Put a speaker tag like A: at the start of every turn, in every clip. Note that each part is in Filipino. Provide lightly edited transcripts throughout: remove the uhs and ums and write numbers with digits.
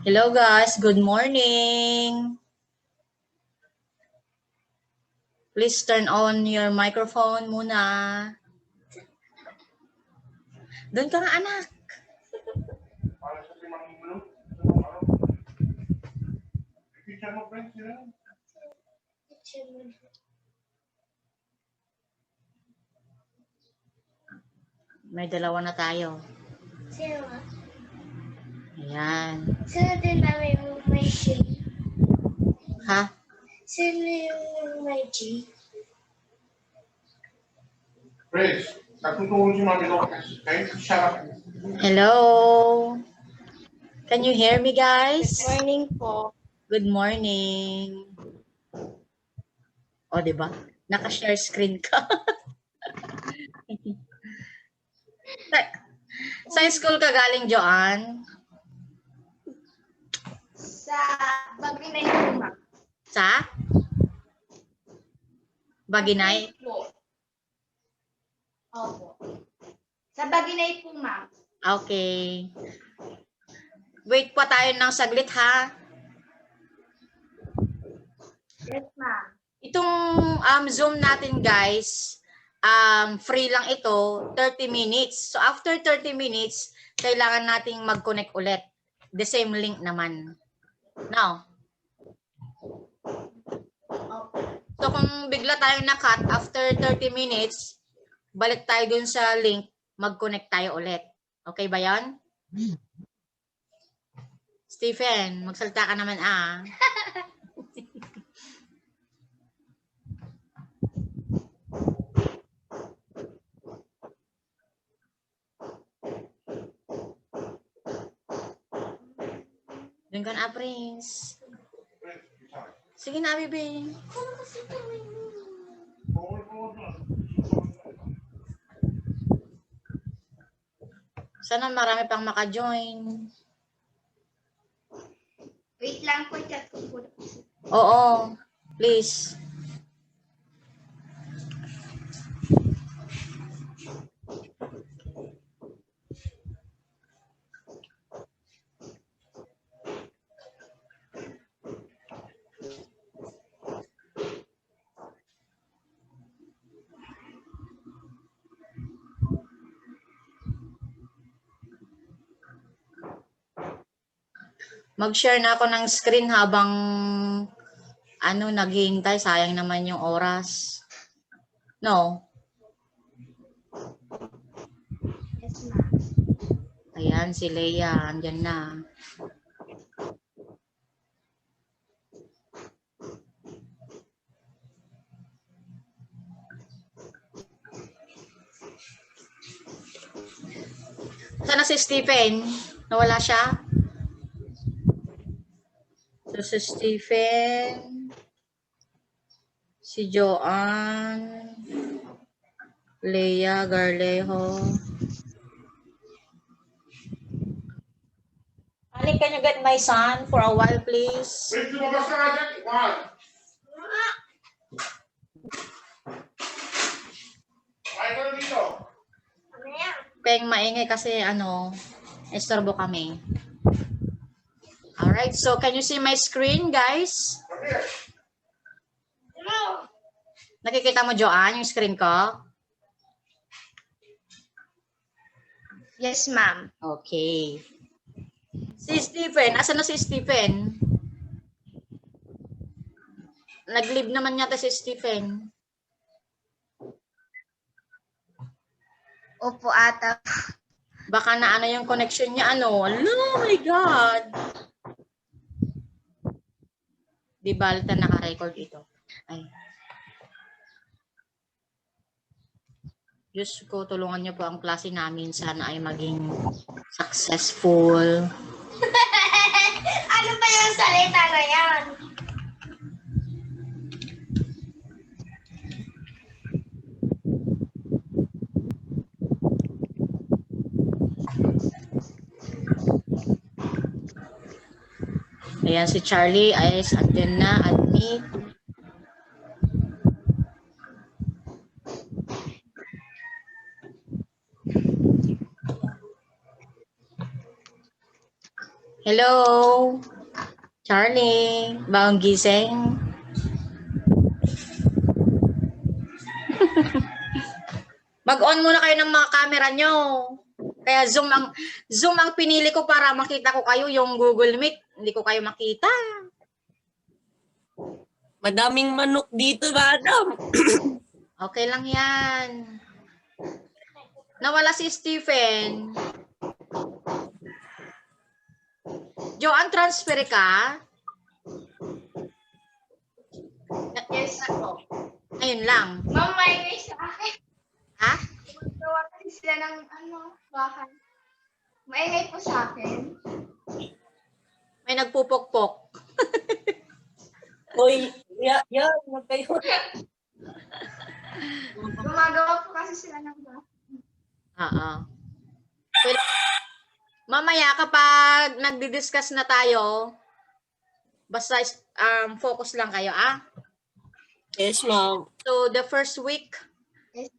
A: Hello guys, good morning. Please turn on your microphone muna. Doon ka nga anak. May dalawa na tayo.
B: Sino?
A: Ayan.
B: Sino din namin yung may G?
A: Ha?
B: Sino yung may G?
C: Grace, nagtutulong si Mami Lopez. Okay? Shut up.
A: Hello. Can you hear me guys?
B: Good morning po.
A: Good morning. O, diba? Naka-share screen ka. Sa school ka galing, Joanne?
B: Sa Baginay po, ma'am.
A: Sa? Baginay?
B: Po. Opo. Sa Baginay po, ma'am.
A: Okay. Wait pa tayo ng saglit ha.
B: Yes, ma'am.
A: Itong Zoom natin guys, free lang ito, 30 minutes. So after 30 minutes, kailangan nating mag-connect ulit. The same link naman. Now. So kung bigla tayong na-cut after 30 minutes, balik tayo dun sa link, mag-connect tayo ulit. Okay ba yan? Stephen, magsalita ka naman Doon ka na, Prince. Sige na, Bibi. Sana marami pang maka-join.
B: Wait lang po, chat ko po.
A: Oo, please. Mag-share na ako ng screen habang naghihintay. Sayang naman yung oras. No?
B: Yes, ma'am.
A: Ayan, si Leia. Andyan na. Sana si Stephen? Nawala siya? So, si Stephen, si Joanne, Leia Garlejo. Honey, can you get my son for a while, please?
C: Grace, lumabas ka nga dyan. One. Ay, ka na dito.
B: Ano yan?
A: Peng maingay kasi estorbo kami. Alright, so can you see my screen, guys?
C: Come here.
B: Hello?
A: Nakikita mo, Joanne, yung screen ko?
B: Yes, ma'am.
A: Okay. Si Stephen, asan na si Stephen? Nag-leave naman yata si Stephen.
B: Opo, ata.
A: Baka na yung connection niya, Oh my God! Di balta naka-record ito. Ay. Diyos ko, tulungan niyo po ang klase namin. Sana ay maging successful.
B: Ano ba yung salita na yan?
A: Ayan, si Charlie ay andyan na, admit. Hello? Charlie? Bagong gising? Mag-on muna kayo ng mga camera nyo. Kaya Zoom ang pinili ko para makita ko kayo, yung Google Meet. Hindi ko kayo makita.
D: Madaming manok dito, madam.
A: Okay lang yan. Nawala si Stephen. Joanne, transfer ka?
B: Yes ako.
A: Ayun lang.
B: Ma'am, may sa akin.
A: Ha?
B: Gawa kasi sila ng bahay. Maingay po sa akin.
A: May nagpupokpok.
D: Hoy, yan, wag kayo.
B: Gumagawa po kasi sila ng bahay.
A: Oo. Well, mamaya kapag nagdi-discuss na tayo, basta focus lang kayo, ah?
D: Yes, ma'am.
A: So, the first week,
B: Yes.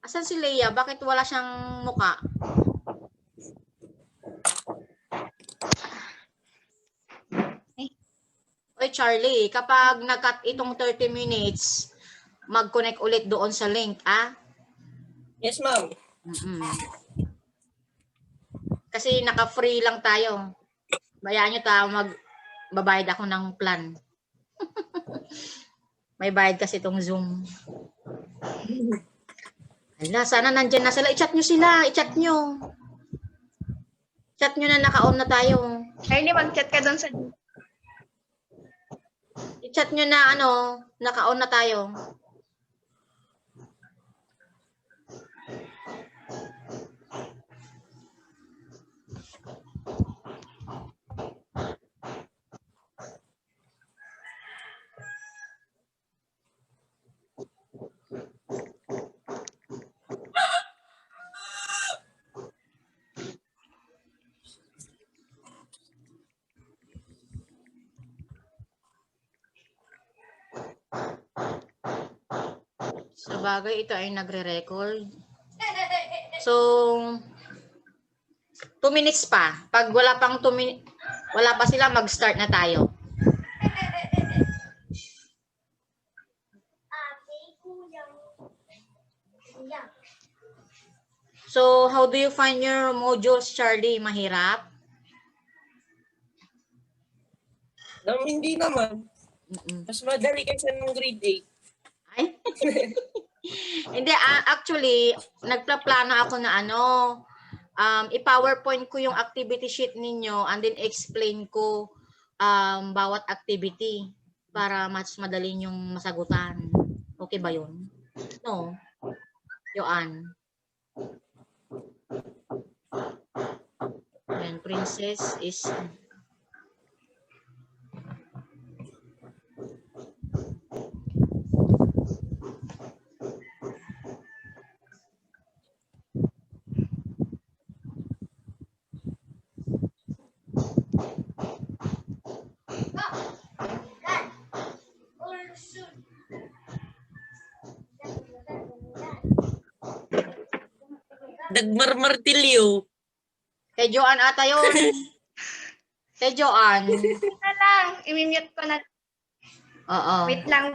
A: asan si Leia? Bakit wala siyang muka? Oy, Charlie, kapag nag-cut itong 30 minutes, mag-connect ulit doon sa link, ah?
D: Yes, ma'am.
A: Mm-mm. Kasi naka-free lang tayo. Bayaan nyo ta, magbabayad ako ng plan. May bayad kasi itong Zoom. Hala, sana nandyan na sila. I-chat nyo sila. I-chat nyo. Chat nyo na naka-on na tayo.
B: Charlie, mag-chat ka doon sa...
A: I-chat nyo na naka-on na tayo. Sa bagay, ito ay nagre-record. So, 2 minutes pa. Pag wala pang 2 minutes, wala pa sila, mag-start na tayo. So, how do you find your modules, Charlie? Mahirap?
D: Hindi naman.
A: Mm-mm.
D: Mas madali kasi ng grade 8.
A: Ay? Hindi, actually, nagplaplano ako na i-PowerPoint ko yung activity sheet ninyo and then explain ko bawat activity para mas madali yung masagutan. Okay ba yun? No? Yoan. Ayan, princess is...
D: Dagmarmartilyo.
A: Kay Joan ata yun. Kay Joan.
B: Na lang, i-mute ko na.
A: Oo.
B: Wait lang.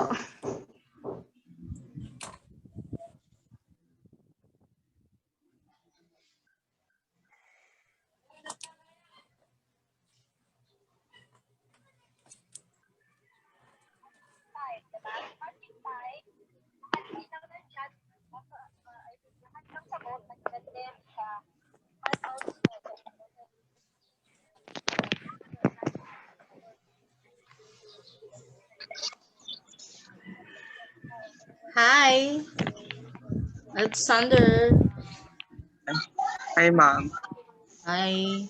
A: Hi. Alexander.
E: Hi, ma'am.
A: Hi.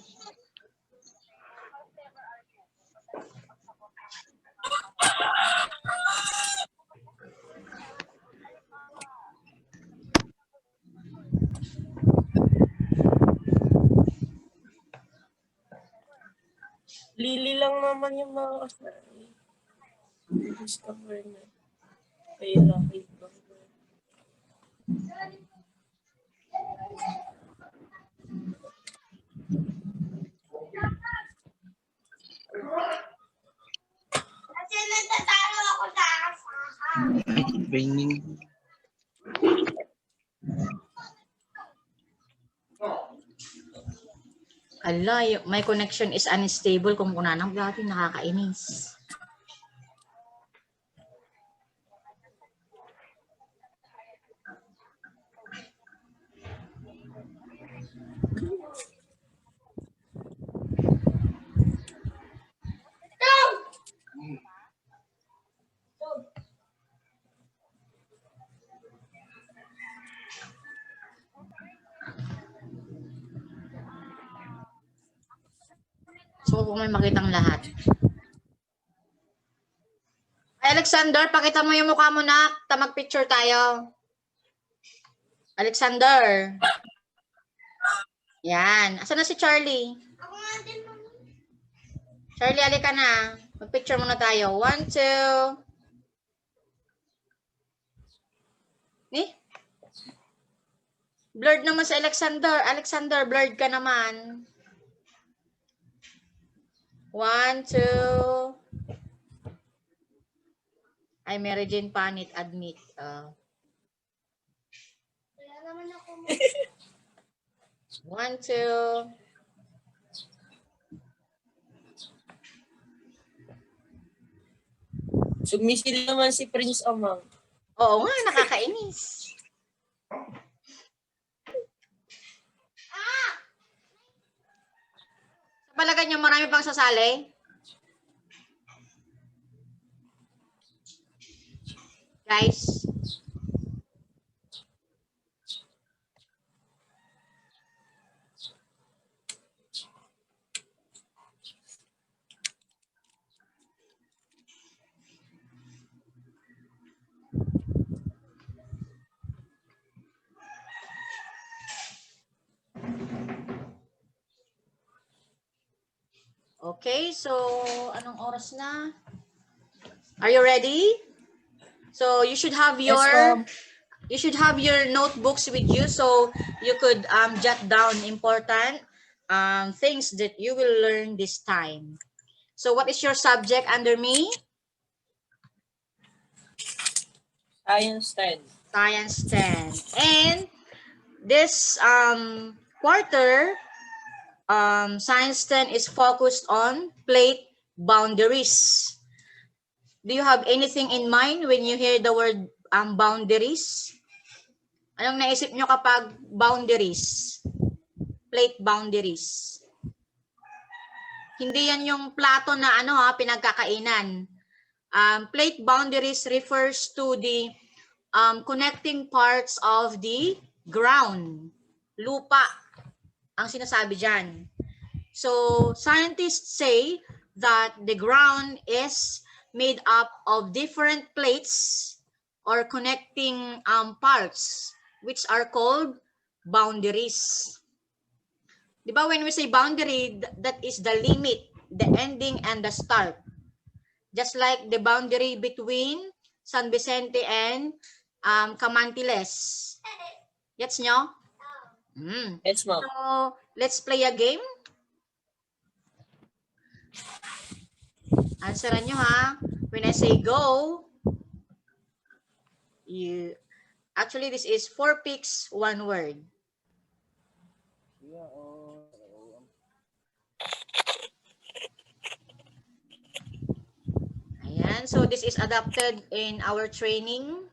D: Lili lang naman yung mga kasali. Discover na. Kaya rakit ba?
E: Ay, raining.
A: Ala, my connection is unstable kung kunanang dati nakakainis. So, kung may makitang lahat. Ay, Alexander, pakita mo yung mukha mo na. Mag-picture tayo. Alexander. Yan. Asan na si Charlie?
B: Ako nga din, mami.
A: Charlie, alika na. Mag-picture muna tayo. 1, 2. Eh? Blurred naman si Alexander. Alexander, blurred ka naman. 1, 2. Ay, Mary Jane Panit, admit.
B: Wala naman ako.
A: 1, 2.
D: Sumisil naman si Prince Amang.
A: Oo nga, nakakainis. Sa palagay niyo, marami pang sasali? Guys? Okay, so anong oras na? Are you ready? So you should have
D: Yes,
A: your notebooks with you so you could jot down important things that you will learn this time. So what is your subject under me?
D: Science 10.
A: Science 10. And this quarter, Science 10 is focused on plate boundaries. Do you have anything in mind when you hear the word boundaries? Anong naisip nyo kapag boundaries? Plate boundaries. Hindi yan yung plato na pinagkakainan. Plate boundaries refers to the connecting parts of the ground. Lupa ang sinasabi dyan. So, scientists say that the ground is made up of different plates or connecting parts which are called boundaries. Diba when we say boundary, that is the limit, the ending, and the start. Just like the boundary between San Vicente and Camantiles. Gets nyo?
D: Yes, ma'am.
A: So, let's play a game. Answeran nyo ha. When I say go, actually this is 4 picks, 1 word. Ayan, so this is adapted in our training.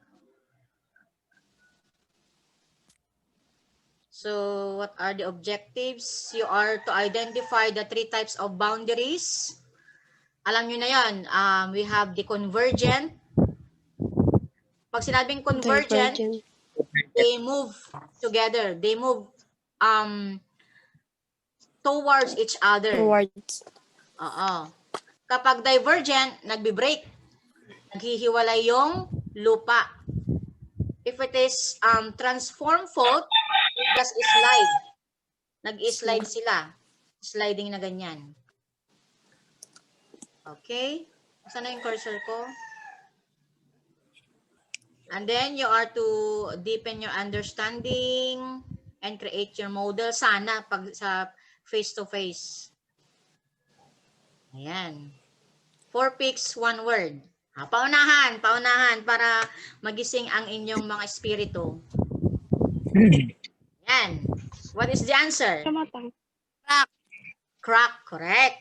A: So what are the objectives? You are to identify the 3 types of boundaries. Alam nyo na yan. We have the convergent. Pag sinabing convergent, they move together. They move towards each other. Oo. Kapag divergent, nagbi-break. Naghihiwalay yung lupa. If it is transform fault, it just slide. Nag-slide sila. Sliding na ganyan. Okay? Saan na yung cursor ko? And then you are to deepen your understanding and create your model. Sana pag sa face-to-face. Ayan. 4 picks, 1 word. Paunahan para magising ang inyong mga espiritu. Yan. What is the answer?
F: Crack.
A: Crack, correct.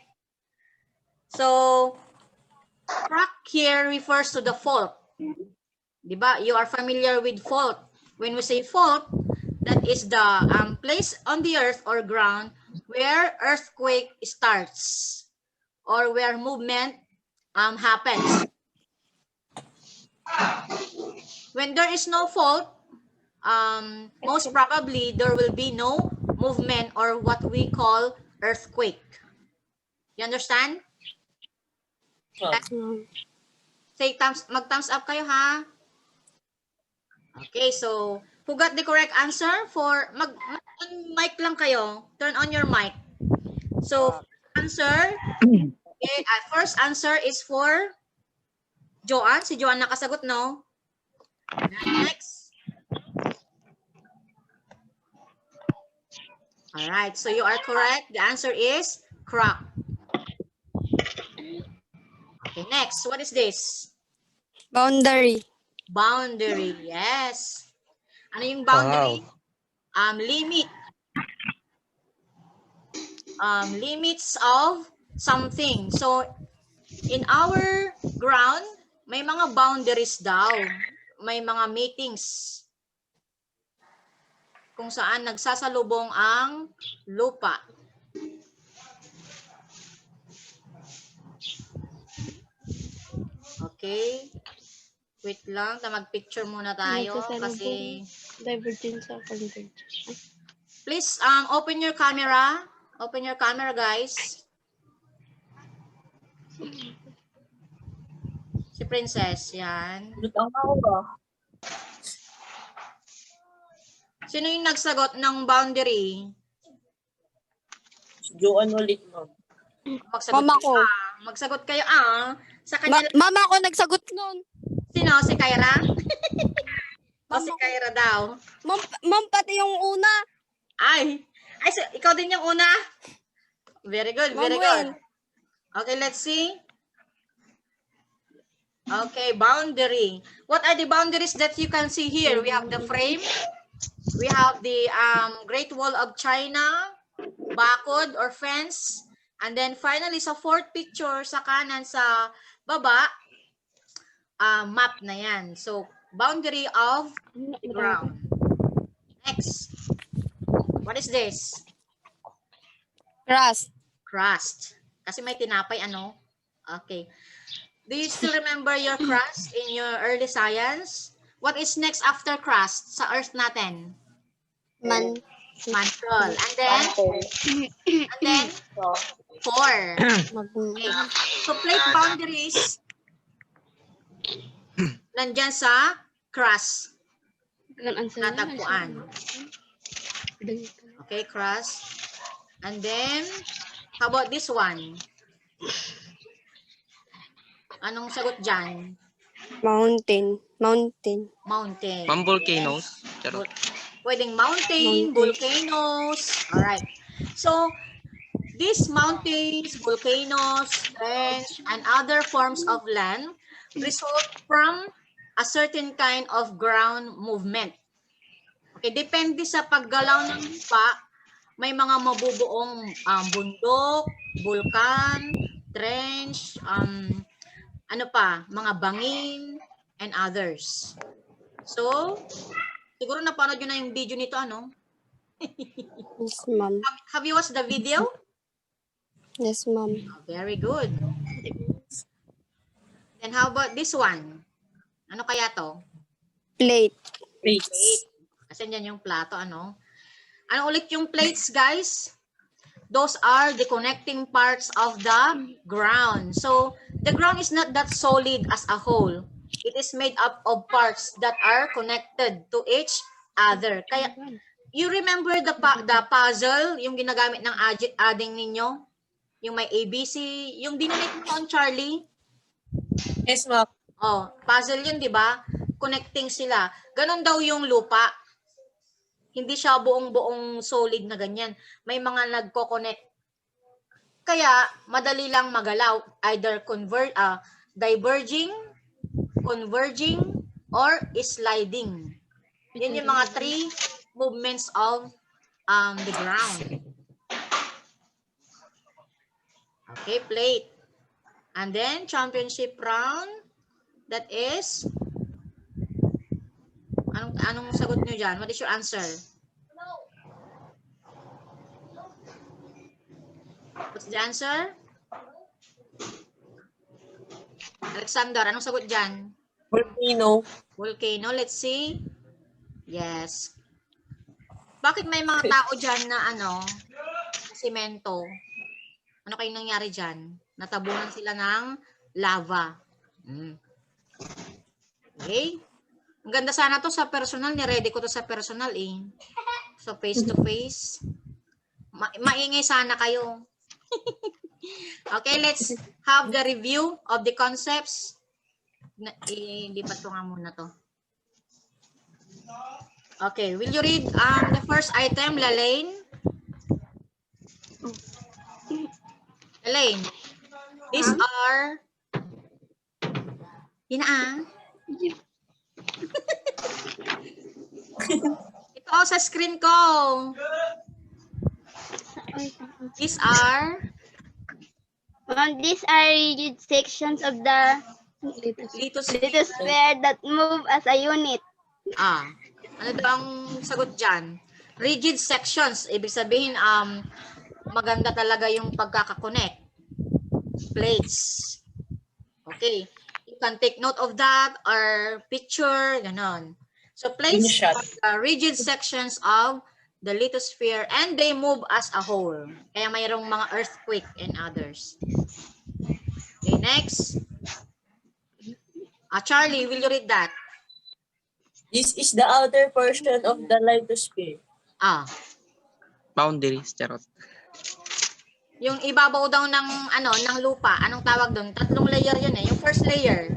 A: So, crack here refers to the fault. Diba? You are familiar with fault. When we say fault, that is the place on the earth or ground where earthquake starts or where movement happens. When there is no fault, most probably there will be no movement or what we call earthquake. You understand? Say mag-thumbs up kayo ha. Okay, so who got the correct answer for mic lang kayo. Turn on your mic. So answer, okay, first answer is for Joanne. Si Joanne nakasagot, no? Next. All right, so you are correct. The answer is crack. Okay, next. What is this?
F: Boundary.
A: Boundary. Yes. Ano yung boundary? Limit. Limits of something. So, in our ground, may mga boundaries daw. May mga meetings kung saan nagsasalubong ang lupa. Okay. Wait lang, mag-picture muna tayo kasi
F: Divergence of convergence.
A: please open your camera. Open your camera, guys. Si Princess, yan.
D: Lutang ako ba?
A: Sino yung nagsagot ng boundary?
D: Si Joanne ulit, ma'am.
A: Magsagot
F: Mama
A: kayo,
F: ko.
A: Magsagot kayo, Sa kanya,
F: Mama ko nagsagot nun.
A: sino? Si Kyra? O si
F: Mama ko.
A: Kyra daw?
F: Ma'am, pati yung una.
A: Ay, so, ikaw din yung una? Very good, very
F: Ma'am
A: good.
F: Wen.
A: Okay, let's see. Okay, boundary. What are the boundaries that you can see here? We have the frame. We have the Great Wall of China, bakod or fence. And then finally, sa fourth picture, sa kanan, sa baba, map na yan. So, boundary of ground. Next. What is this?
F: Crust.
A: Crust. Kasi may tinapay, ano? Okay. Do you still remember your crust in your early science? What is next after crust sa earth natin? Mantle. And then core. Okay. So plate boundaries nandyan sa crust. Natagpuan. Okay, crust. And then, how about this one? Anong sagot dyan?
F: Mountain.
A: Mountain.
E: Ma'am, volcanoes. Charot.
A: Pwedeng mountain, volcanoes. Alright. So, these mountains, volcanoes, trench, and other forms of land result from a certain kind of ground movement. Okay, depende sa paggalaw ng lupa, may mga mabubuong bundok, bulkan, trench, mga bangin, and others. So, siguro napanood nyo na yung video nito, ano?
F: Yes, ma'am.
A: Have you watched the video?
F: Yes, ma'am.
A: Oh, very good. Then how about this one? Ano kaya to?
F: Plate.
D: Plates.
A: Kasi yan yung plato, ano? Ano ulit yung plates, guys? Those are the connecting parts of the ground. So, the ground is not that solid as a whole. It is made up of parts that are connected to each other. Kaya, you remember the puzzle, yung ginagamit ng adding ninyo? Yung may ABC, yung dinonate mo on Charlie?
D: Yes, ma'am.
A: Oh, puzzle yun, di ba? Connecting sila. Ganon daw yung lupa. Hindi siya buong-buong solid na ganyan. May mga nagko-connect. Kaya, madali lang magalaw. Either diverging converging, or sliding. Yan yung mga 3 movements of the ground. Okay, plate. And then, championship round, that is, anong sagot nyo dyan? What is your answer? What's the answer? Alexander, anong sagot dyan?
D: Volcano.
A: Volcano, let's see. Yes. Bakit may mga tao dyan na semento? Ano kayong nangyari dyan? Natabunan sila ng lava. Okay. Ang ganda sana to sa personal. Ni-ready ko to sa personal eh. So face to face. Maingay sana kayo. Okay, let's have the review of the concepts. Hindi pa ito nga muna to. Okay, will you read the first item, Lalaine? Lalaine, these are... Ito sa screen ko. These are...
G: These are rigid sections of the lithosphere that move as a unit.
A: Ano daw ang sagot dyan? Rigid sections. Ibig sabihin, maganda talaga yung pagkakakonect. Plates. Okay. You can take note of that or picture, ganon. So plates are rigid sections of the lithosphere and they move as a whole. Kaya mayroong mga earthquake and others. Okay, next. Charlie, will you read that?
D: This is the outer portion of the lithosphere.
E: Boundaries, charot.
A: Yung ibabaw daw ng lupa, anong tawag doon? 3 layer yun eh. Yung first layer.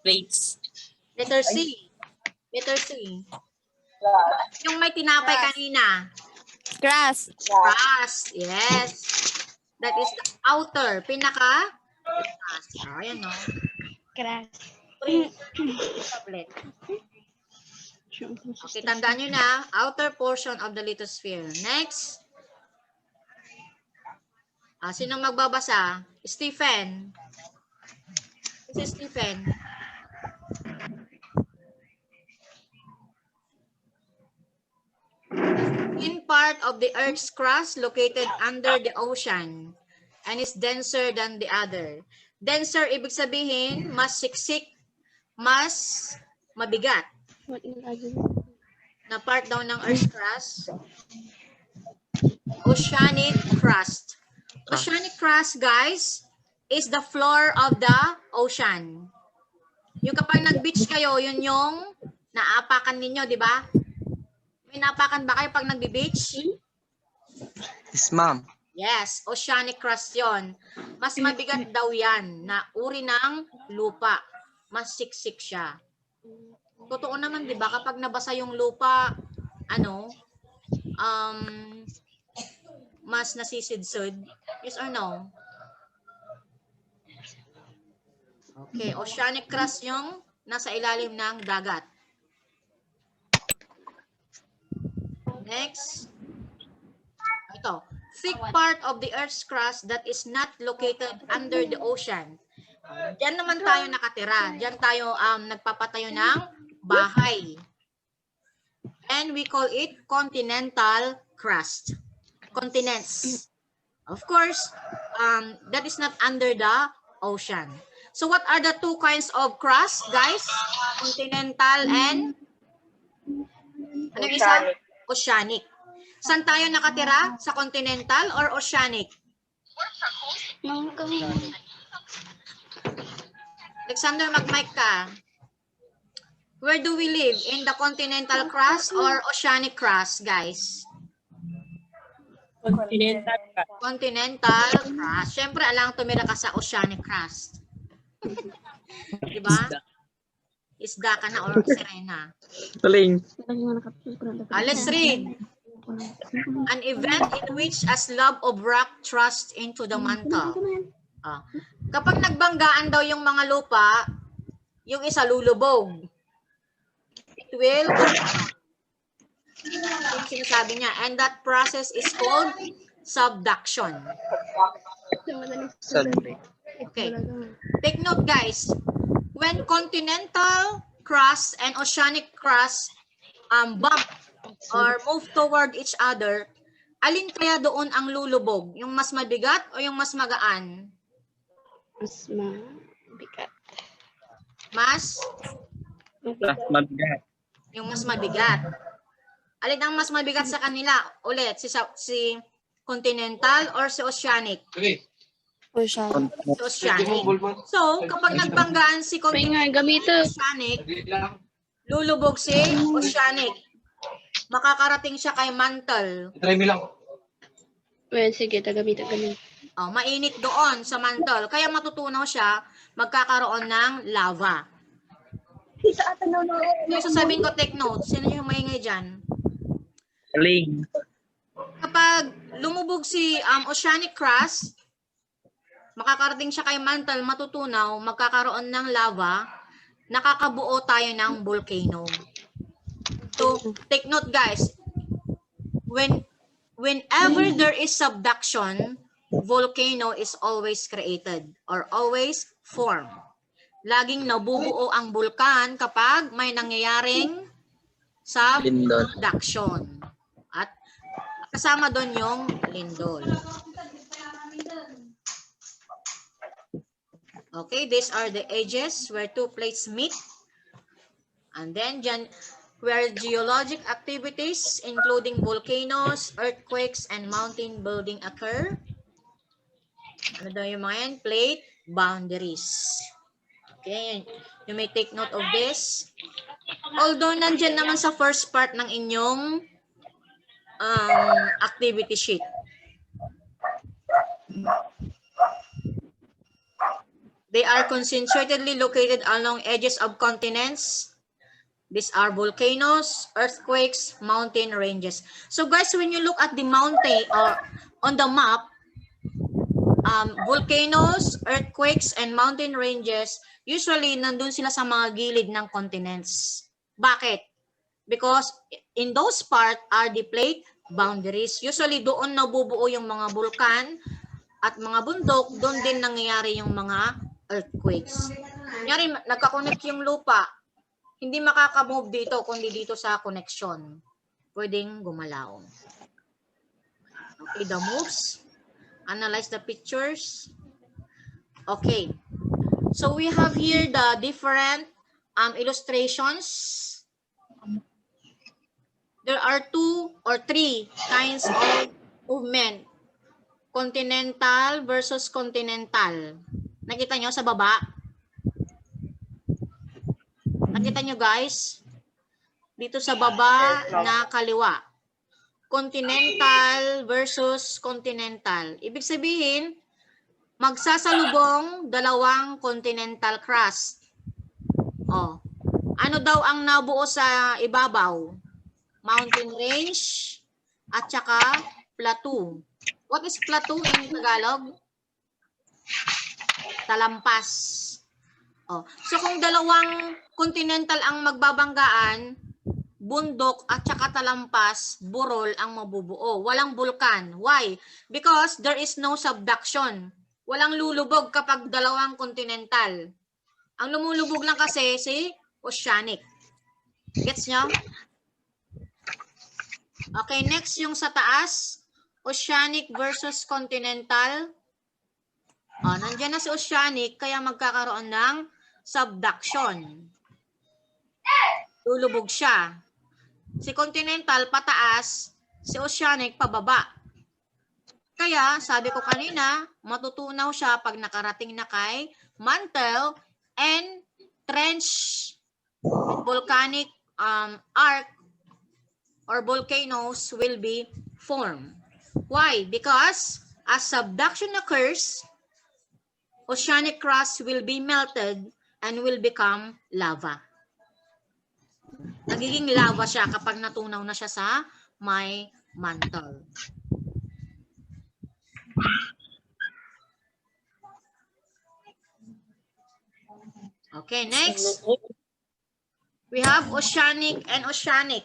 D: Plates.
A: Letter C. Letter C. Yung may tinapay kanina.
F: Crust.
A: Crust. Yes. That is the outer. Pinaka. Crust. Ayan o.
G: Crust.
A: Tablet. Okay, tandaan nyo na. Outer portion of the lithosphere. Next. Sinong magbabasa? Stephen. This is Stephen. In part of the Earth's crust located under the ocean and is denser than the other. Denser, ibig sabihin, mas siksik, mas mabigat. Na part daw ng Earth's crust. Oceanic crust. Oceanic crust, guys, is the floor of the ocean. Yung kapag nag-beach kayo, yun yung naapakan ninyo, di ba? May naapakan ba kayo pag nag-beach?
E: Yes, ma'am.
A: Yes, oceanic crust yon. Mas mabigat daw yan na uri ng lupa. Mas siksik siya. Totoo naman, di ba? Kapag nabasa yung lupa, mas nasisidsod. Yes or no? Okay, oceanic crust yung nasa ilalim ng dagat. Next. Ito. Thick part of the Earth's crust that is not located under the ocean. Diyan naman tayo nakatira. Diyan tayo nagpapatayo ng bahay. And we call it continental crust. Continents. Of course, that is not under the ocean. So what are the 2 kinds of crust, guys? Continental and ano isa? Oceanic. Saan tayo nakatira? Sa continental or oceanic? Alexander, mag-mic ka. Where do we live? In the continental crust or oceanic crust, guys?
D: Continental.
A: Continental crust. Siyempre, alang tumira ka sa oceanic crust. Diba? Isda ka na or sirena.
E: Tuling.
A: Let's read. An event in which a slab of rock thrust into the mantle. Kapag nagbanggaan daw yung mga lupa, Yung isa lulubog. It will, yung sinasabi niya. And that process is called subduction.
E: Subway.
A: Okay. Take note, guys. When continental crust and oceanic crust bump or move toward each other, alin kaya doon ang lulubog? Yung mas mabigat o yung mas magaan?
F: Mas mabigat.
A: Mas?
E: Mabigat.
A: Yung mas mabigat. Alin ang mas mabigat sa kanila? Ulit, si continental or si oceanic?
F: Ocean.
A: Si oceanic. So, kapag nagbanggaan si continental at oceanic, lulubog si oceanic. Makakarating siya kay mantle.
F: Well, sige, tagamit.
A: Oh, mainit doon sa mantle. Kaya matutunaw siya, magkakaroon ng lava. Yung sasabihin ko, take notes. Sino yung maingay dyan?
E: Saling.
A: Kapag lumubog si oceanic crust, makakarating siya kay mantle, matutunaw, magkakaroon ng lava, nakakabuo tayo ng volcano. So, take note guys, whenever there is subduction, volcano is always created or always formed. Laging nabubuo ang bulkan kapag may nangyayaring
E: Lindol.
A: subduction. At kasama doon yung lindol. Okay, these are the edges where two plates meet. And then, where geologic activities, including volcanoes, earthquakes, and mountain building occur. Ano daw yung mga yan? Plate boundaries. Okay, you may take note of this. Although, nandyan naman sa first part ng inyong activity sheet. They are concentratedly located along edges of continents. These are volcanoes, earthquakes, mountain ranges. So guys, when you look at the mountain or on the map, volcanoes, earthquakes, and mountain ranges, usually nandun sila sa mga gilid ng continents. Bakit? Because in those part are the plate boundaries. Usually doon nabubuo yung mga bulkan at mga bundok, doon din nangyayari yung mga earthquakes. Kunyari, nagka-connect yung lupa, hindi makaka-move dito kundi dito sa connection. Pwedeng gumalaw. Okay, the moves. Analyze the pictures. Okay. So we have here the different illustrations. There are 2 or 3 kinds of movement. Continental versus continental. Nakita nyo sa baba? Nakita nyo guys? Dito sa baba na kaliwa. Continental versus continental. Ibig sabihin, magsasalubong dalawang continental crust. Oh. Ano daw ang nabuo sa ibabaw? Mountain range at saka plateau. What is plateau in Tagalog? Talampas. Oh. So kung dalawang continental ang magbabanggaan, bundok at saka talampas, burol ang mabubuo. Walang bulkan. Why? Because there is no subduction. Walang lulubog kapag dalawang continental. Ang lumulubog lang kasi si oceanic. Gets nyo? Okay, next yung sa taas. Oceanic versus continental. Oh, nandiyan na si oceanic, kaya magkakaroon ng subduction. Lulubog siya. Si continental pataas, si oceanic pababa. Kaya, sabi ko kanina, matutunaw siya pag nakarating na kay mantle and trench volcanic arc or volcanoes will be formed. Why? Because as subduction occurs, oceanic crust will be melted and will become lava. Nagiging lava siya kapag natunaw na siya sa may mantle. Okay. Okay, next. We have oceanic and oceanic.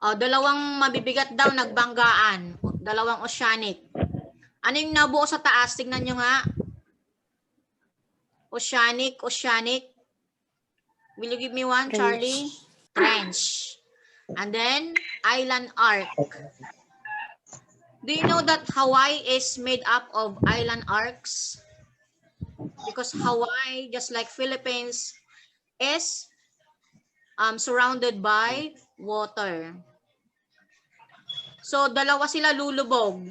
A: O, dalawang mabibigat daw nagbanggaan. Dalawang oceanic. Ano yung nabuo sa taas? Tignan nyo nga. Oceanic, oceanic. Will you give me one,
F: Trench.
A: Charlie? Trench. And then, island arc. Do you know that Hawaii is made up of island arcs? Because Hawaii, just like Philippines, is surrounded by water. So, dalawa sila lulubog.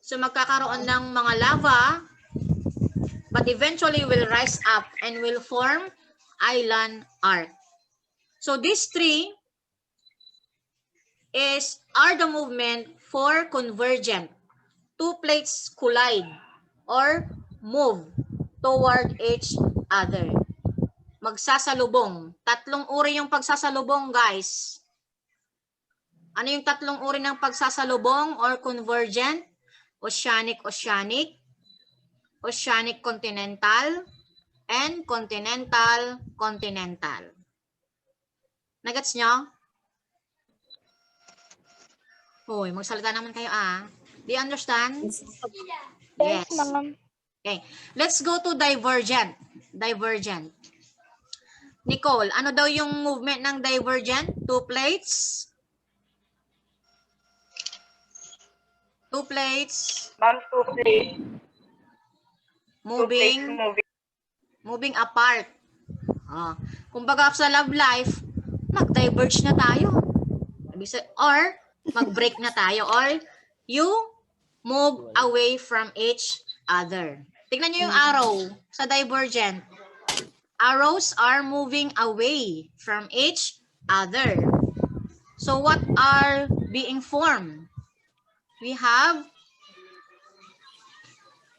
A: So, magkakaroon ng mga lava, but eventually will rise up and will form island arc. So, these three are the movement for convergent. Two plates collide or move toward each other. Magsasalubong. Tatlong uri yung pagsasalubong, guys. Ano yung tatlong uri ng pagsasalubong or convergent? Oceanic, oceanic, oceanic continental, and continental, continental. Nagets nyo? Hoy, magsalita naman kayo Do you understand? Yes.
G: ma'am.
A: Okay. Let's go to divergent. Divergent. Nicole, ano daw yung movement ng divergent? Two plates? Two plates.
H: Ma'am, 2 plates.
A: Moving apart. Kumbaga sa love life, mag-diverge na tayo. Or mag-break na tayo. Or you move away from each other. Tignan nyo yung arrow sa divergent. Arrows are moving away from each other. So what are being formed? We have,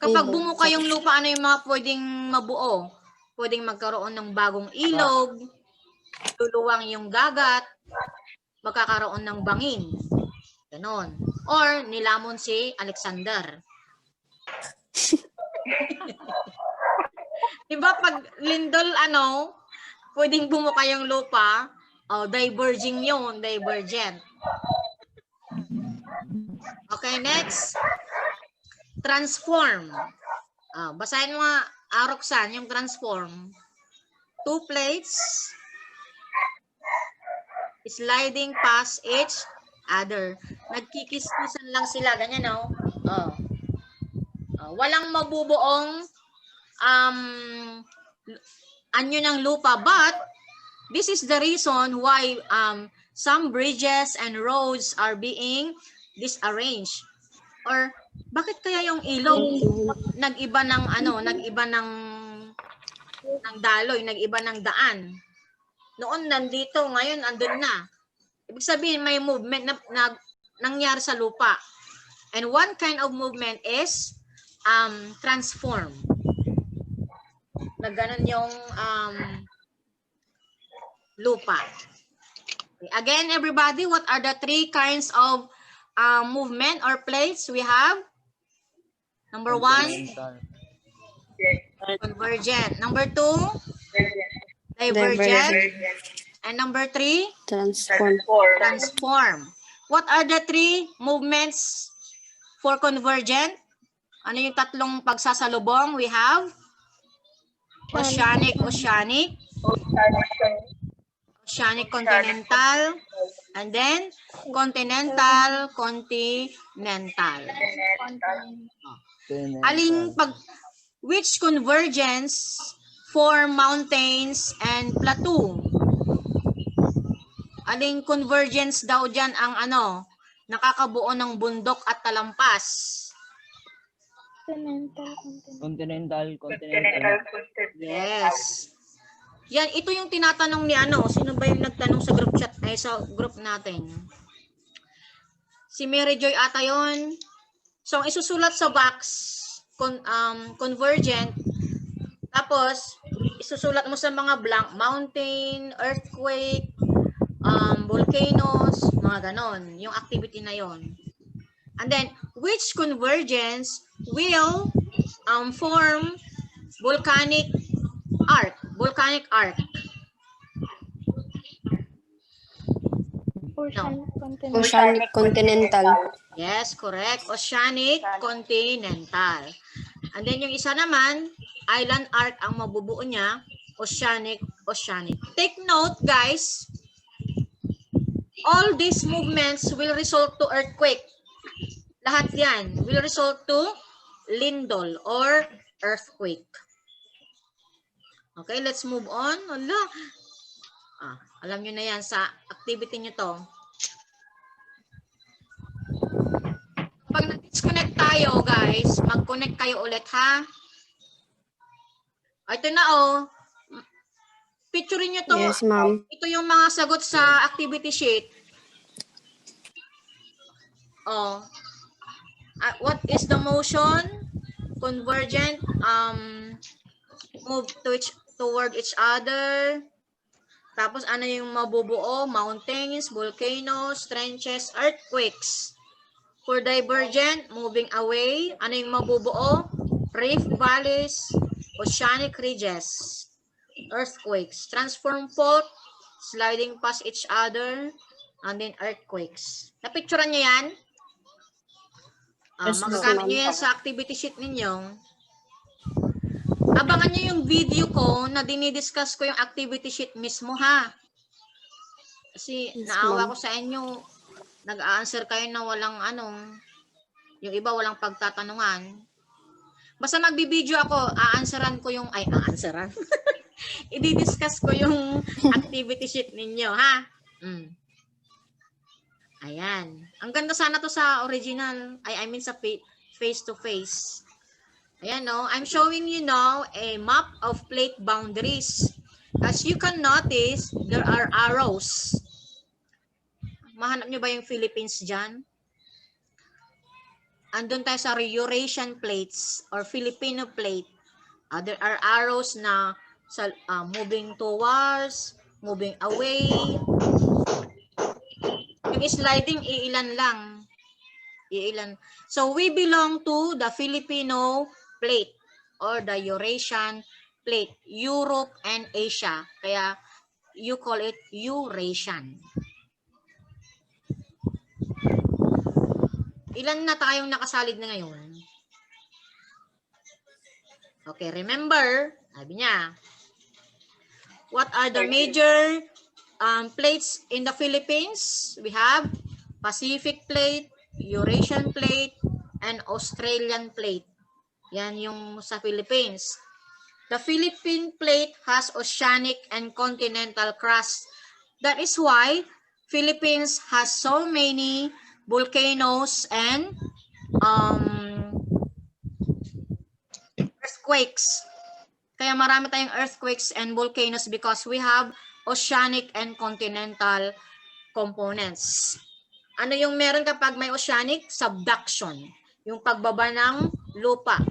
A: kapag bumuka yung lupa, ano yung mga pwedeng mabuo? Pwedeng magkaroon ng bagong ilog, luluwang yung dagat, magkakaroon ng bangin. Ganon. Or nilamon si Alexander. Diba pag lindol, pwedeng bumuka yung lupa, diverging yun, divergent. Okay, next. Transform. Basahin mo nga, Roxanne, yung transform. Two plates sliding past each other. Nagkikis-kisan lang sila, ganyan, no? Walang mabubuong anyo ng lupa, but this is the reason why some bridges and roads are being disarranged. Or bakit kaya yung ilog nag-iba ng daloy, nag-iba ng daan? Noon nandito, ngayon andun na. Ibig sabihin may movement na nangyari sa lupa. And one kind of movement is transform. Na ganun yung lupa. Okay. Again, everybody, what are the three kinds of movement or plates we have? Number 1, convergent. Number 2, divergent. And number 3, transform. What are the three movements for convergent? Ano yung tatlong pagsasalubong? We have oceanic, oceanic, oceanic continental, and then continental, continental. Which convergence form mountains and plateau? Aling convergence daw dyan ang nakakabuo ng bundok at talampas?
E: Continental.
A: Yes. Yan, ito yung tinatanong ni sino ba yung nagtanong sa group chat, sa group natin? Si Mary Joy ata yun. So, isusulat sa box, convergent, tapos, isusulat mo sa mga blank, mountain, earthquake, volcanoes, mga ganon, yung activity na yon. And then, which convergence will form volcanic arc? volcanic arc?
F: Oceanic continental.
A: Yes, correct. Oceanic continental. And then yung isa naman, island arc ang mabubuo niya, oceanic. Take note, guys, all these movements will result to earthquake. Lahat yan will result to lindol or earthquake. Okay, let's move on. Ala. Alam nyo na yan sa activity nyo to. Pag na-disconnect tayo, guys, mag-connect kayo ulit, ha? Ito na, oh. Picturein nyo to.
F: Yes, ma'am.
A: Ito yung mga sagot sa activity sheet. Oh. What is the motion? Convergent. Move toward each other. Tapos ano yung mabubuo? Mountains, volcanoes, trenches, earthquakes. For divergent, moving away. Ano yung mabubuo? Rift valleys, oceanic ridges, earthquakes. Transform fault, sliding past each other, and then earthquakes. Napicturean nyo yan?
D: Yes,
A: Magagamit nyo yan sa activity sheet ninyo. Abangan nyo yung video ko na dinidiscuss ko yung activity sheet mismo, ha? Kasi
F: Yes,
A: naawa
F: ma'am.
A: ko sa inyo, nag-a-answer kayo na walang yung iba walang pagtatanungan. Basta magbibideo ako, aansaran ko yung, aansaran. I-discuss ko yung activity sheet ninyo, ha? Ayan. Ang ganda sana to sa original, I mean sa face-to-face. Ayan, no? I'm showing you now a map of plate boundaries. As you can notice, there are arrows. Mahanap nyo ba yung Philippines dyan? Andun tayo sa Eurasian plates or Filipino plate. There are arrows na moving towards, moving away. Yung sliding, iilan lang. Iilan. So, we belong to the Filipino plate or the Eurasian plate. Europe and Asia. Kaya, you call it Eurasian. Ilan na tayong nakasalid na ngayon? Okay, remember, sabi niya, what are the major plates in the Philippines? We have Pacific plate, Eurasian plate, and Australian plate. Yan yung sa Philippines. The Philippine plate has oceanic and continental crust. That is why Philippines has so many volcanoes and earthquakes. Kaya marami tayong earthquakes and volcanoes because we have oceanic and continental components. Ano yung meron kapag may oceanic? Subduction. Yung pagbaba ng lupa.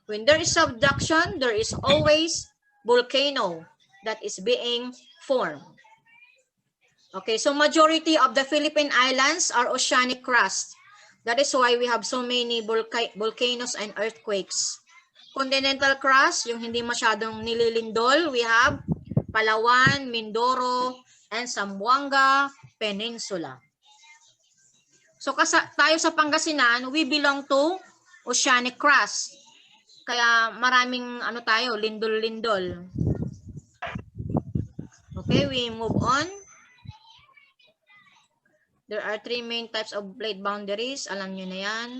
A: When there is subduction, there is always volcano that is being formed. Okay, so majority of the Philippine Islands are oceanic crust. That is why we have so many volcanoes and earthquakes. Continental crust, yung hindi masyadong nililindol, we have Palawan, Mindoro, and Zamboanga Peninsula. So tayo sa Pangasinan, we belong to oceanic crust. Kaya maraming tayo, lindol-lindol. Okay, we move on. There are 3 main types of plate boundaries. Alam nyo na yan.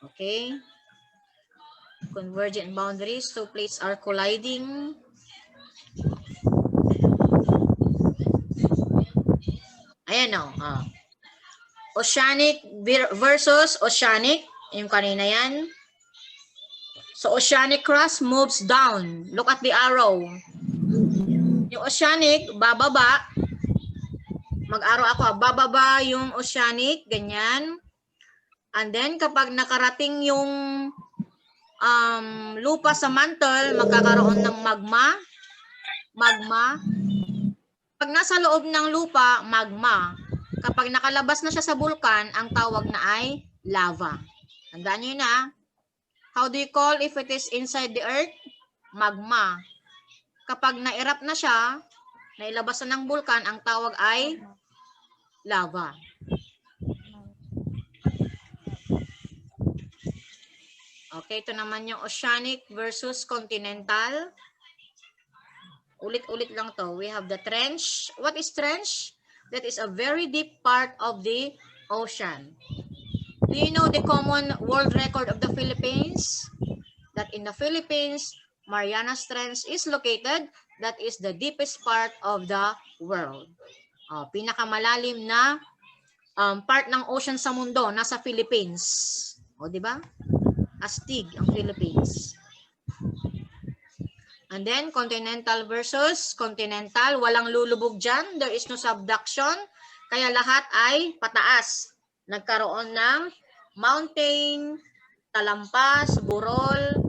A: Okay. Convergent boundaries. 2 plates are colliding. Ayan o. Oceanic versus oceanic. Yung kanina yan. So, oceanic crust moves down. Look at the arrow. Yung oceanic, bababa. Mag-arrow ako. Bababa yung oceanic. Ganyan. And then, kapag nakarating yung lupa sa mantle, magkakaroon ng magma. Magma. Pag nasa loob ng lupa, magma. Kapag nakalabas na siya sa bulkan, ang tawag na ay lava. Tandaan nyo na. How do you call if it is inside the earth? Magma. kapag na-erupt na siya, nailabas na ng bulkan, ang tawag ay lava. Okay, ito naman yung oceanic versus continental. Ulit-ulit lang to. We have the trench. What is trench? That is a very deep part of the ocean. Do you know the common world record of the Philippines? That in the Philippines, Marianas Trench is located. That is the deepest part of the world. Pinakamalalim na part ng ocean sa mundo, nasa Philippines. O, di ba? Astig ang Philippines. And then, continental versus continental. Walang lulubog dyan. There is no subduction. Kaya lahat ay pataas. Nagkaroon ng mountain, talampas, burol,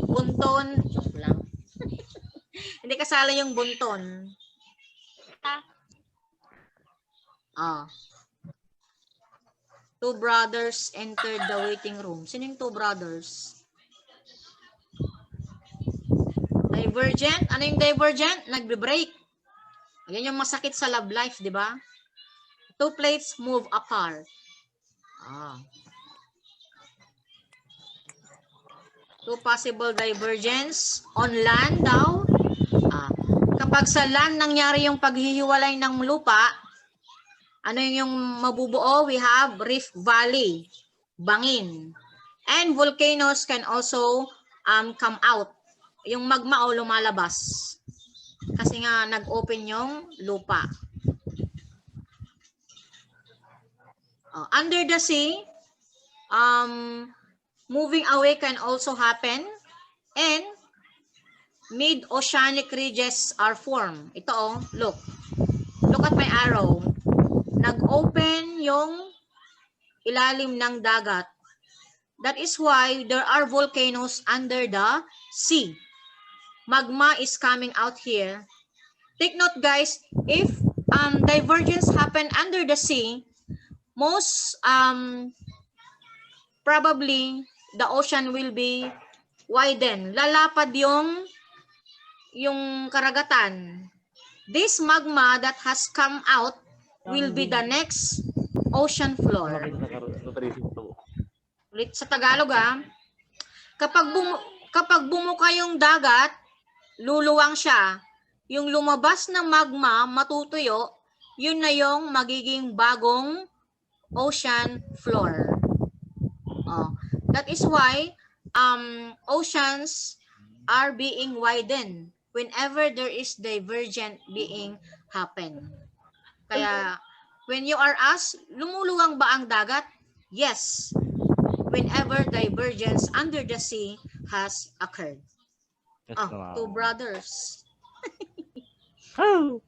A: bunton. Joke lang. Hindi kasali yung bunton. Two brothers entered the waiting room. Sino yung two brothers? Divergent. Ano yung divergent? Nagbe-break. Yan yung masakit sa love life, di ba? Two plates move apart. Two possible divergence on land daw. Kapag sa land nangyari yung paghihiwalay ng lupa, ano yung mabubuo? We have rift valley, bangin. And volcanoes can also come out. Yung magma o lumalabas. Kasi nga nag-open yung lupa. Under the sea, moving away can also happen. And mid-oceanic ridges are formed. Ito look. Look at my arrow. Nag-open yung ilalim ng dagat. That is why there are volcanoes under the sea. Magma is coming out here. Take note, guys, if divergence happen under the sea, most probably the ocean will be widened. Lalapad yung karagatan. This magma that has come out will be the next ocean floor. Ulit sa Tagalog kapag bumuka yung dagat, luluwang siya. Yung lumabas ng magma, matutuyo, yun na yung magiging bagong ocean floor. That is why oceans are being widened whenever there is divergent being happen. Kaya when you are asked, lumuluwang ba ang dagat? Yes. Whenever divergence under the sea has occurred. Two brothers. Sino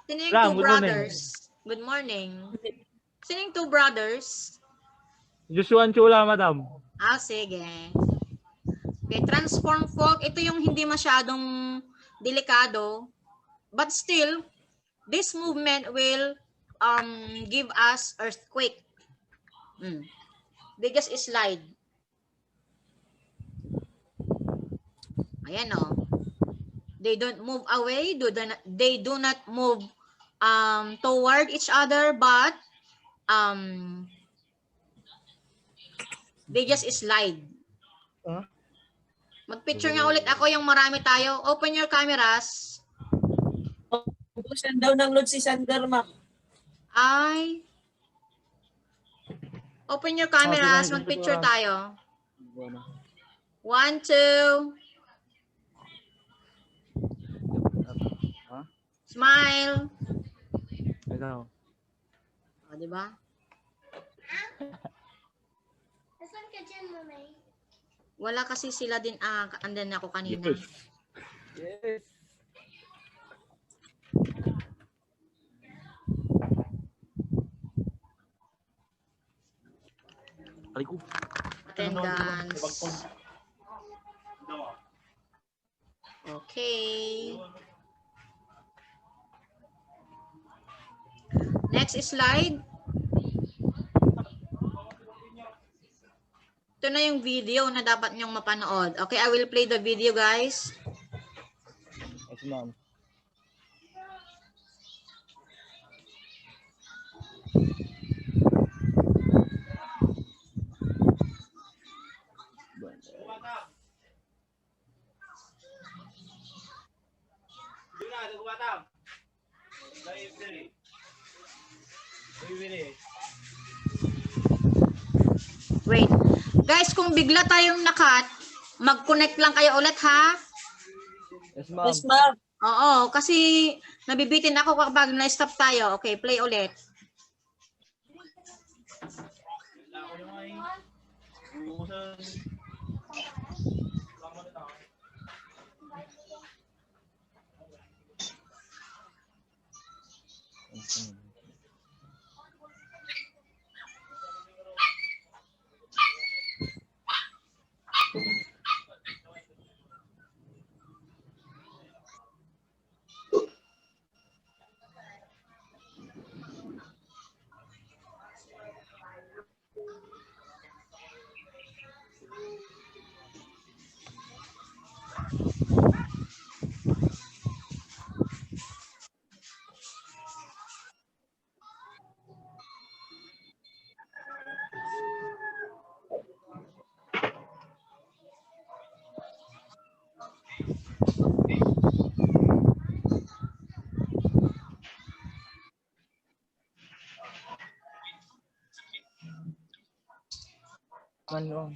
A: yung two brothers? Good morning. Sino yung two brothers?
E: Joshua Chula, madam.
A: Sige. Okay, transform fault. Ito yung hindi masyadong delikado. But still, this movement will give us earthquake. They just slide. Ayan They don't move away. They do not move toward each other, but they just slide. Mag-picture nga ulit ako yung marami tayo. Open your cameras.
D: Saan daw ng load si Sander, ma?
A: Open your cameras. Mag-picture tayo. 1, 2. Smile.
E: Ikaw.
A: Diba?
B: Nasaan ka dyan, Mamay?
A: Wala kasi sila din. Andan ako kanina.
E: Yes.
A: Attendance. Okay. Next slide. Ito na yung video na dapat nyong mapanood. Okay, I will play the video, guys.
E: ma'am.
A: Wait. Guys, kung bigla tayong nakat, mag-connect lang kayo ulit ha.
E: Yes, ma'am.
D: Yes, ma'am.
A: Oo, kasi nabibitin ako kapag na-stop tayo. Okay, play ulit.
E: Ano?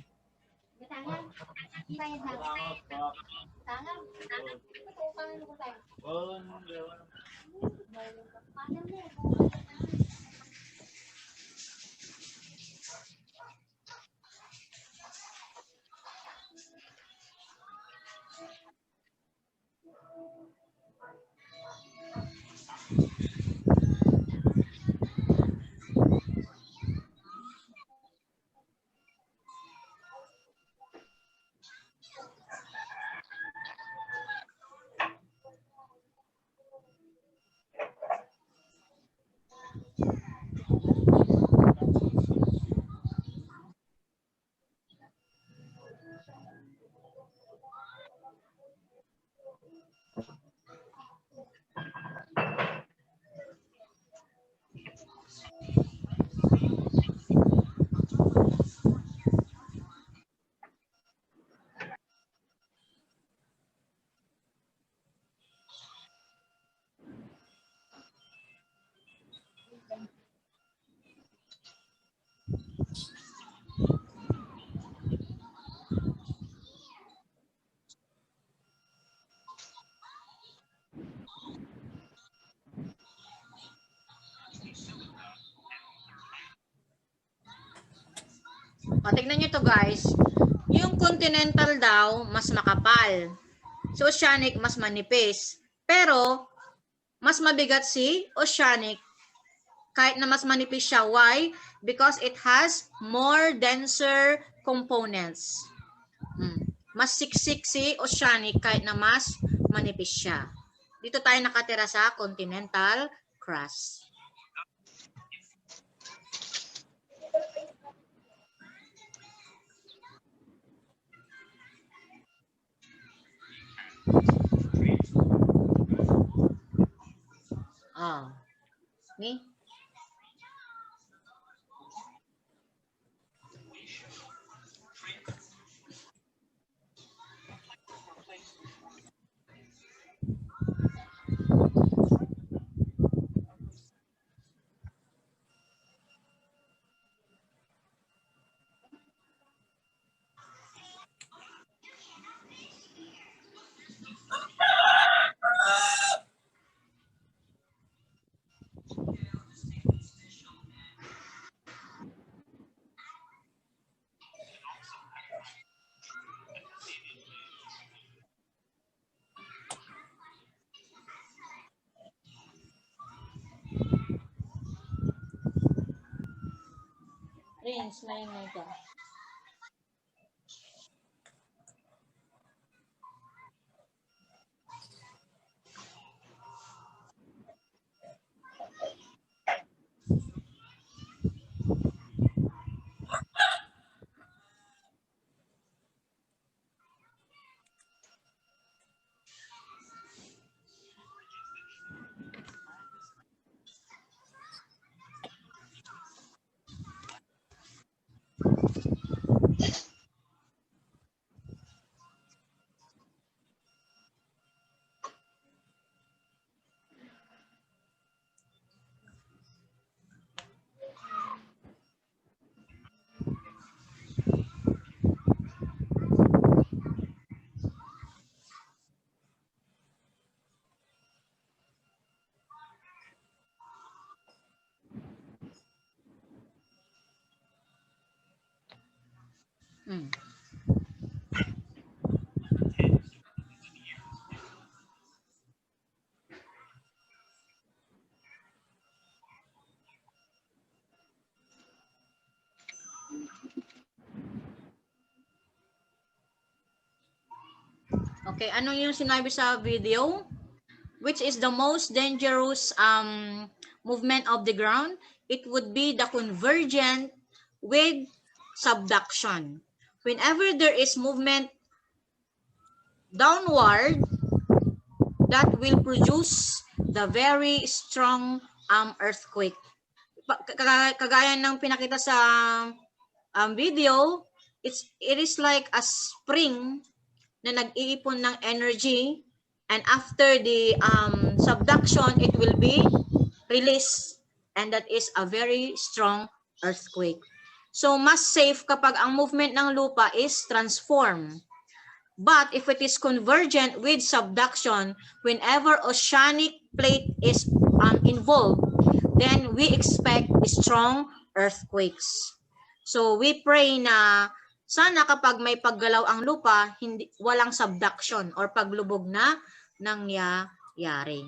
A: O, tignan nyo to guys. Yung continental daw, mas makapal. Si oceanic, mas manipis. Pero, mas mabigat si oceanic kahit na mas manipis siya. Why? Because it has more denser components. Mas siksik si oceanic kahit na mas manipis siya. Dito tayo nakatira sa continental crust. Ni? Rinse, maingay ka. Mm. Okay, ano yung sinabi sa video? Which is the most dangerous movement of the ground? It would be the convergent with subduction. Whenever there is movement downward, that will produce the very strong earthquake. Kagaya ng pinakita sa video, it is like a spring na nag-iipon ng energy, and after the subduction, it will be released, and that is a very strong earthquake. So mas safe kapag ang movement ng lupa is transform. But if it is convergent with subduction, whenever oceanic plate is involved, then we expect strong earthquakes. So we pray na sana kapag may paggalaw ang lupa, walang subduction or paglubog na nangyayari.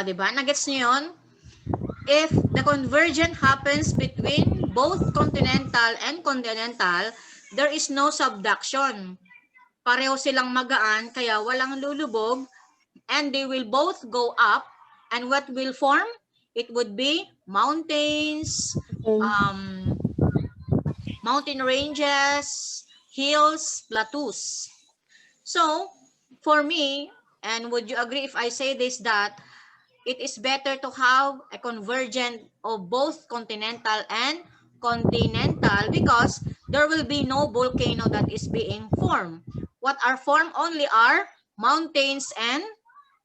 A: Diba? Nagets niyo yun? If the convergence happens between both continental and continental, there is no subduction. Pareho silang magaan, kaya walang lulubog, and they will both go up, and what will form? It would be mountains, mountain ranges, hills, plateaus. So, for me, and would you agree if I say this, that it is better to have a convergence of both continental and continental, because there will be no volcano that is being formed. What are formed only are mountains and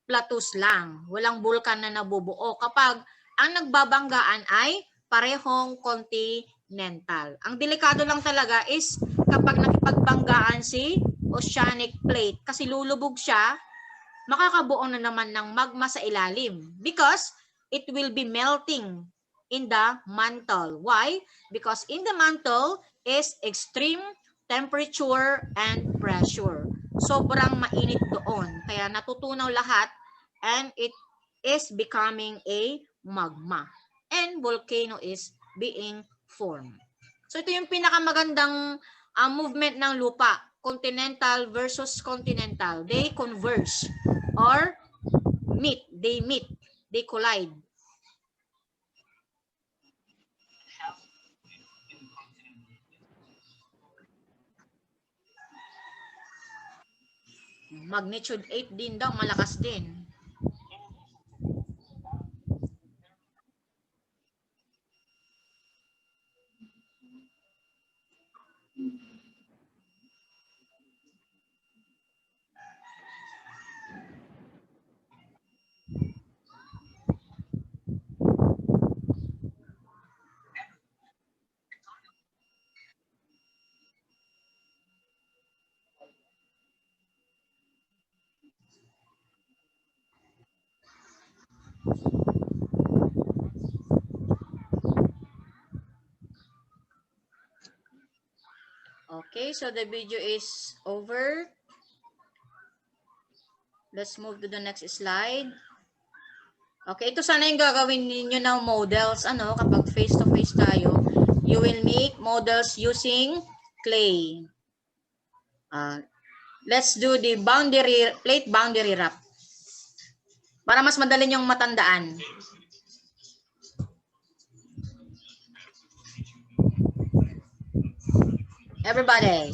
A: plateaus lang. Walang bulkan na nabubuo kapag ang nagbabanggaan ay parehong continental. Ang delikado lang talaga is kapag nakipagbanggaan si oceanic plate, kasi lulubog siya, makakabuo na naman ng magma sa ilalim because it will be melting in the mantle. Why? Because in the mantle is extreme temperature and pressure. Sobrang mainit doon. Kaya natutunaw lahat and it is becoming a magma. And volcano is being formed. So ito yung pinakamagandang movement ng lupa. Continental versus continental. They converge or meet. They collide. Magnitude 8 din daw, malakas din. Okay, so the video is over. Let's move to the next slide. Okay, ito sana yung gagawin ninyo ng models. Kapag face-to-face tayo, you will make models using clay. Let's do the plate boundary wrap. Para mas madali yung matandaan. Everybody.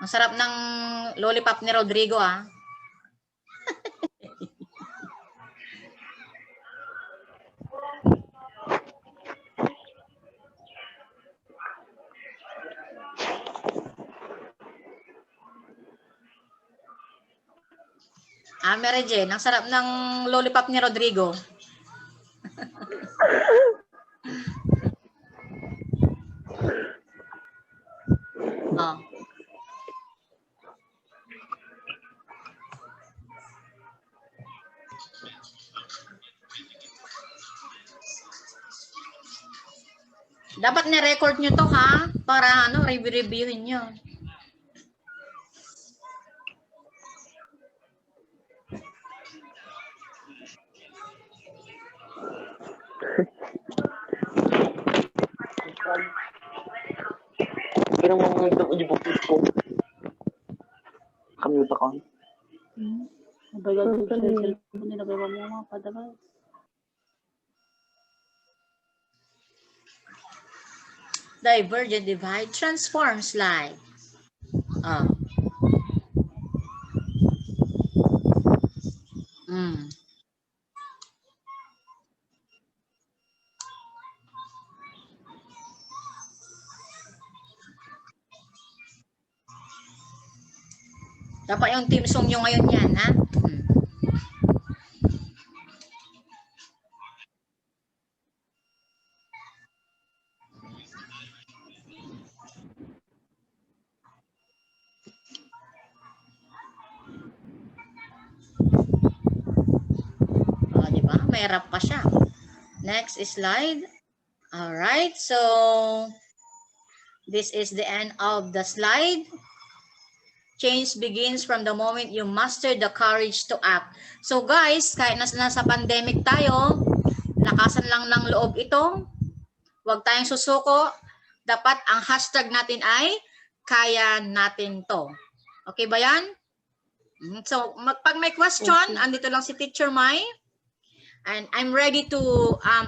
A: Ang sarap ng lollipop ni Rodrigo, ah. Mary Jane, ang sarap ng lollipop ni Rodrigo. Oh. Dapat ni-record nyo to, ha? Para review-reviewin nyo.
H: Pero mga ito ko di po ko. Kami pa kon.
I: Bagal sa cellphone nila ba mo mga padabay.
A: Divergent divide transform slide. Oh. Dapat yung team song nyo ngayon yan, ha? Oh, di ba? May rap pa siya. Next slide. All right. So, this is the end of the slide. Change begins from the moment you master the courage to act. So guys, kahit nasa pandemic tayo, lakasan lang ng loob ito. Huwag tayong susuko. Dapat ang hashtag natin ay kaya natin to. Okay ba yan? So, pag may question, andito lang si Teacher Mai. And I'm ready to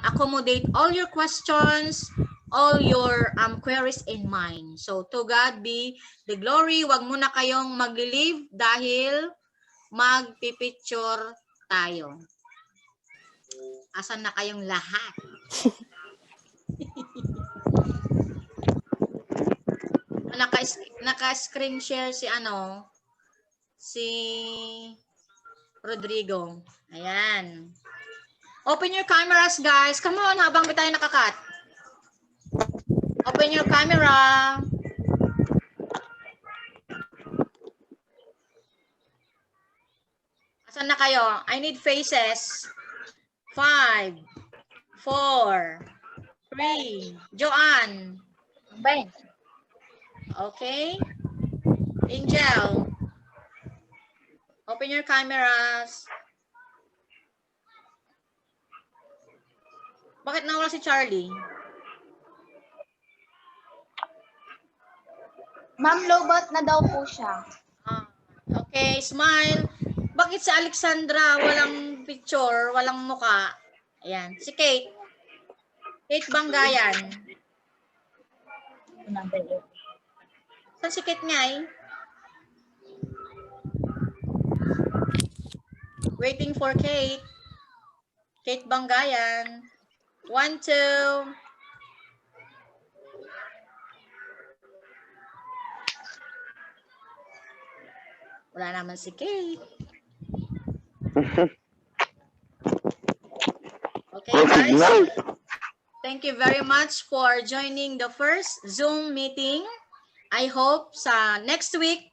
A: accommodate all your questions, all your queries in mind. So, to God be the glory. Huwag muna kayong mag-leave dahil magpipicture tayo. Asan na kayong lahat? Naka-screen share si si Rodrigo. Ayan. Open your cameras, guys. Come on, habang tayo nakakat. Open your camera. Asan na kayo? I need faces. 5, 4, 3. Joanne. Okay. Angel. Open your cameras. Bakit nawala si Charlie?
B: Ma'am, lobot na daw po siya.
A: Okay, smile. Bakit si Alexandra walang picture, walang muka? Ayan. Si Kate. Kate Banggayan. Saan si Kate nga eh? Waiting for Kate. Kate Banggayan. 1, 2. Wala naman si Kate. Okay, guys. Thank you very much for joining the first Zoom meeting. I hope sa next week,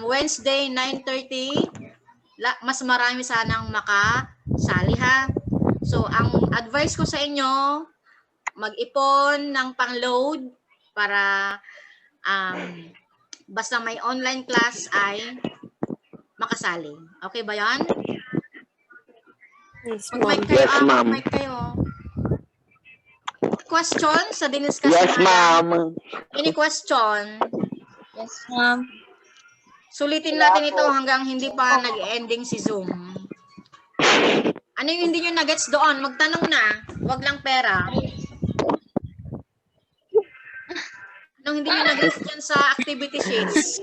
A: Wednesday, 9:30, mas marami sanang makasali, ha? So, ang advice ko sa inyo, mag-ipon ng pang-load para basta may online class ay makasali. Okay ba yan?
F: Yes,
A: Mag-mic
F: ma'am.
A: kayo,
H: Yes, ma'am.
A: mag-mic kayo. Question sa diniscuss
H: Yes,
A: natin?
H: ma'am.
A: Any question?
I: Yes, ma'am.
A: Sulitin natin ito hanggang hindi pa nag-ending si Zoom. Ano yung hindi nyo na-gets doon? Magtanong na. Wag lang pera. Anong hindi nyo na-gets dyan sa activity sheets?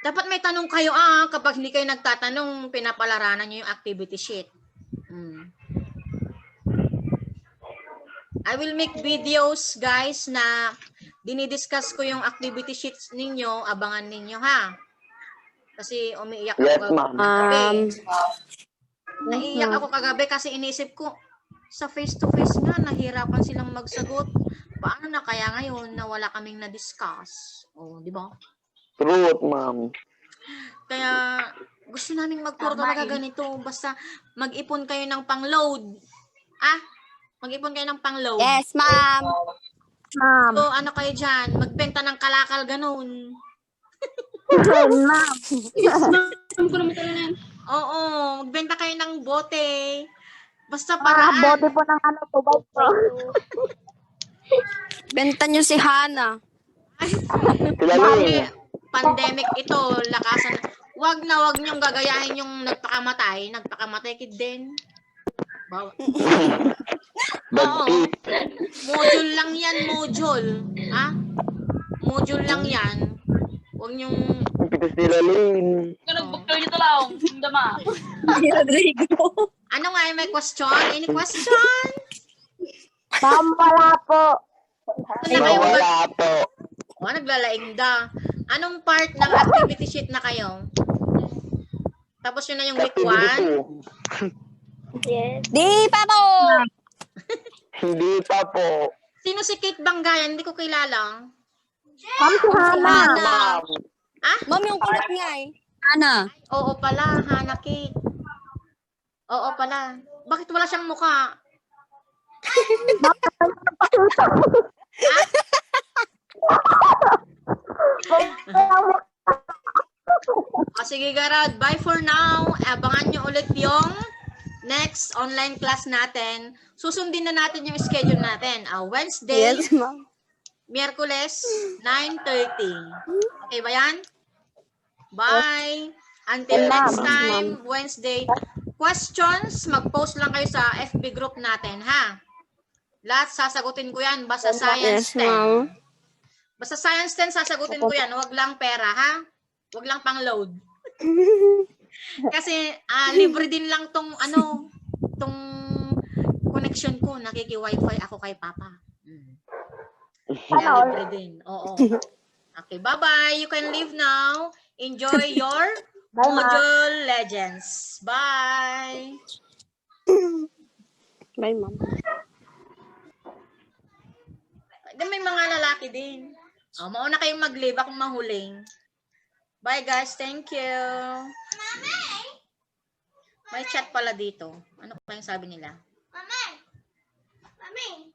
A: Dapat may tanong kayo kapag hindi kayo nagtatanong, pinapalaranan nyo yung activity sheet. I will make videos, guys, na dinidiscuss ko yung activity sheets ninyo. Abangan ninyo, ha? Kasi umiiyak
H: Yes,
A: ako
H: ma'am.
A: kagabi. Naiiyak ako kagabi kasi inisip ko, sa face-to-face nga, nahirapan silang magsagot. Paano na kaya ngayon na wala kaming na-discuss? O, di ba?
H: Truth, ma'am.
A: Kaya gusto naming magturo talaga ganito. Basta mag-ipon kayo ng pang-load. Mag-ipon kayo ng pang-load.
F: Yes, ma'am.
A: So, ano kayo dyan? Magbenta ng kalakal, ganun.
I: Ma'am.
A: Oo, magbenta kayo ng bote. Basta paraan.
I: Bote po ng ano po.
F: Benta nyo si Hana.
H: Kilala
A: Pandemic ito, lakasan. Wag niyong gagayahin yung nagpakamatay kid din. Oo. Module lang yan, module. Module lang yan. Wag niyong...
H: Pitas nila Lane.
A: Ano nga may question? Any question?
I: Ma'am, wala po.
H: Wala po.
A: Naglalaing da. Anong part ng activity sheet na kayo? Tapos yun na yung week 1?
G: Yes.
F: Di pa po.
H: Hindi pa po.
A: Sino si Kate Bangayan? Hindi ko kilala.
I: Ma'am, si Hana.
H: Ma'am.
F: Ma'am, yung kulit nga eh. Hana.
A: Oo pala, Hana Kate. Oo pala. Bakit wala siyang mukha? Sige, Garad. Bye for now. Abangan nyo ulit yung next online class natin. Susundin na natin yung schedule natin. Wednesday,
F: Yes, ma'am.
A: Miyerkules, 9:30. Okay ba yan? Bye. Until next time, Wednesday. Questions, mag-post lang kayo sa FB group natin, ha? Lahat sasagutin ko yan. Basta Science 10.
F: ma'am.
A: Basta Science 10, sasagutin ko yan. Huwag lang pera, ha? Huwag lang pang-load. Kasi libre din lang tong connection ko. Nakiki-wifi ako kay Papa. Kaya libre din. Oo. Okay, bye-bye. You can leave now. Enjoy your module legends. Bye.
F: Bye, ma'am.
A: May mga lalaki din. Mauna kayong mag-leave. Akong mahuling. Bye guys. Thank you. May chat pala dito. Ano pa yung sabi nila?
B: Mami,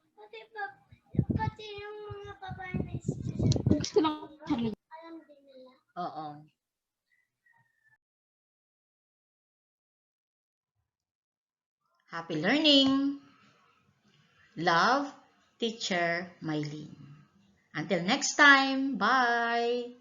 B: pati yung mga papanis. Alam din nila.
A: Oo. Happy learning. Love, Teacher Mylene. Until next time. Bye.